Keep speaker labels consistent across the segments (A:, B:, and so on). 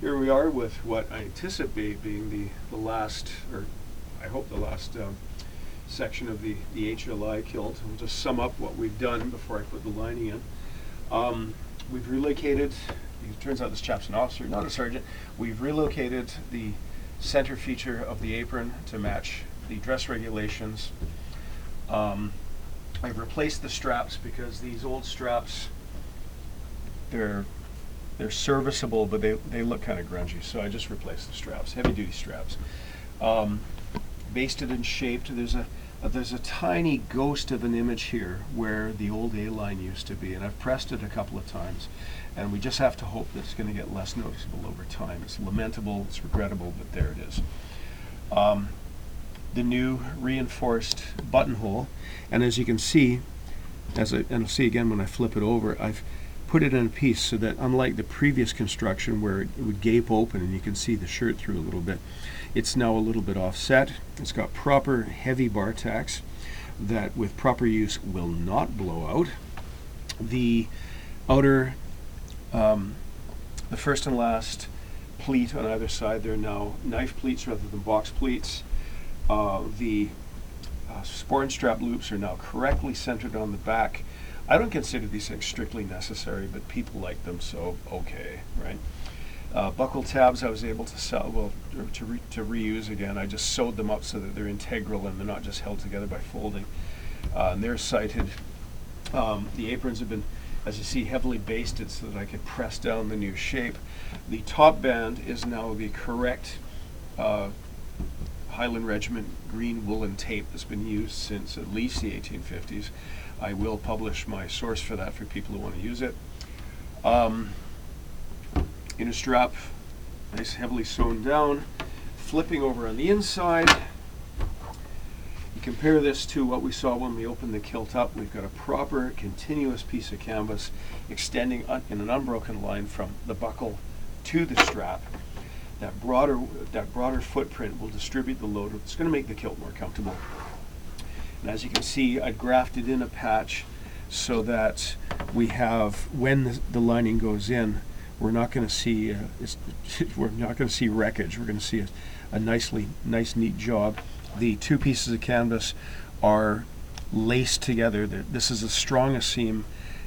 A: Here we are with what I anticipate being the last, or I hope the last section of the HLI kilt. We'll just sum up what we've done before I put the lining in. We've relocated, it turns out this chap's an officer, not a sergeant. We've relocated the center feature of the apron to match the dress regulations. I've replaced the straps because these old straps, they're serviceable, but they look kind of grungy, so I just replaced the straps, heavy-duty straps. Basted and shaped. There's a tiny ghost of an image here where the old A-line used to be, and I've pressed it a couple of times, and we just have to hope that it's going to get less noticeable over time. It's lamentable, it's regrettable, but there it is. The new reinforced buttonhole, and as you can see, and I'll see again when I flip it over, I've put it in a piece so that, unlike the previous construction where it would gape open and you can see the shirt through a little bit, it's now a little bit offset. It's got proper heavy bar tacks that with proper use will not blow out. The outer, the first and last pleat on either side, they're now knife pleats rather than box pleats. The sporran strap loops are now correctly centered on the back. I don't consider these things strictly necessary, but people like them, so okay, right? Buckle tabs I was able to sell, well, to reuse again. I just sewed them up so that they're integral and they're not just held together by folding. And they're sighted. The aprons have been, as you see, heavily basted so that I could press down the new shape. The top band is now the correct Highland Regiment green woolen tape that's been used since at least the 1850s. I will publish my source for that for people who want to use it. Inner strap, nice heavily sewn down. Flipping over on the inside, you compare this to what we saw when we opened the kilt up. We've got a proper continuous piece of canvas extending in an unbroken line from the buckle to the strap. That broader footprint will distribute the load. It's going to make the kilt more comfortable. And as you can see, I grafted in a patch so that we have, when the lining goes in, we're not going to see we're not going to see wreckage. We're going to see a nice, neat job. The two pieces of canvas are laced together. This is as strong a seam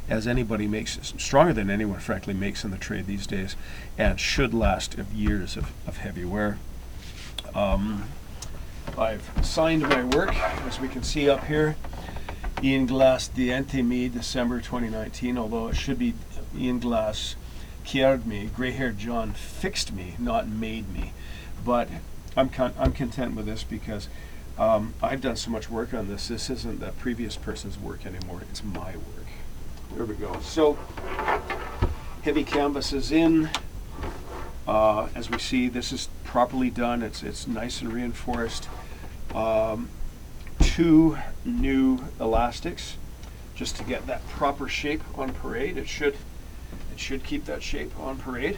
A: as anybody makes, stronger than anyone frankly makes in the trade these days, and should last years of heavy wear. I've signed my work, as we can see up here. Ian Glass Diente me, December 2019, although it should be Ian Glass Kiered me, gray-haired John fixed me, not made me. But I'm content with this because I've done so much work on this. This isn't that previous person's work anymore, it's my work. There we go. So, heavy canvas is in. As we see, this is properly done. It's nice and reinforced. Two new elastics, just to get that proper shape on parade. It should keep that shape on parade.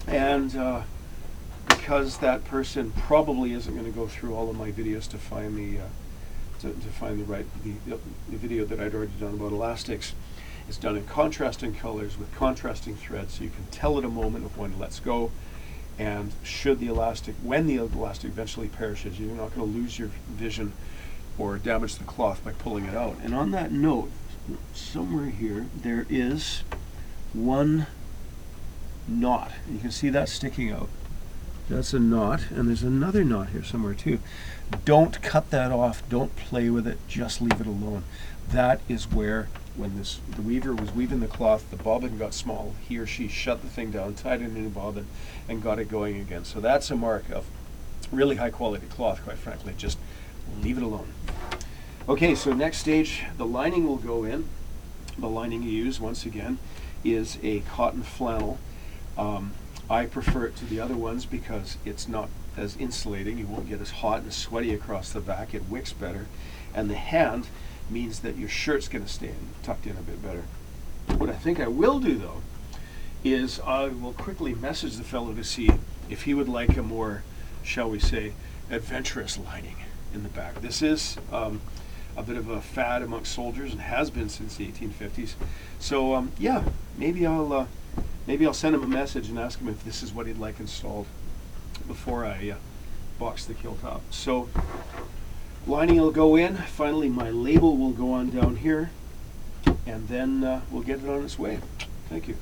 A: And because that person probably isn't going to go through all of my videos to find the video that I'd already done about elastics, it's done in contrasting colors with contrasting threads, so you can tell at a moment of when it lets go. And when the elastic eventually perishes, you're not going to lose your vision or damage the cloth by pulling it out. And on that note, somewhere here there is one knot. You can see that sticking out. That's a knot, and there's another knot here somewhere too. Don't cut that off, don't play with it, just leave it alone. That is where, when the weaver was weaving the cloth, the bobbin got small. He or she shut the thing down, tied it in a bobbin, and got it going again. So that's a mark of really high quality cloth, quite frankly. Just leave it alone. Okay, so next stage, the lining will go in. The lining you use, once again, is a cotton flannel. I prefer it to the other ones because it's not as insulating. You won't get as hot and sweaty across the back. It wicks better. And the hand means that your shirt's going to stay tucked in a bit better. What I think I will do, though, is I will quickly message the fellow to see if he would like a more, shall we say, adventurous lining in the back. This is a bit of a fad amongst soldiers and has been since the 1850s. So yeah, maybe I'll Maybe I'll send him a message and ask him if this is what he'd like installed before I box the kilt up. So lining will go in. Finally, my label will go on down here, and then we'll get it on its way. Thank you.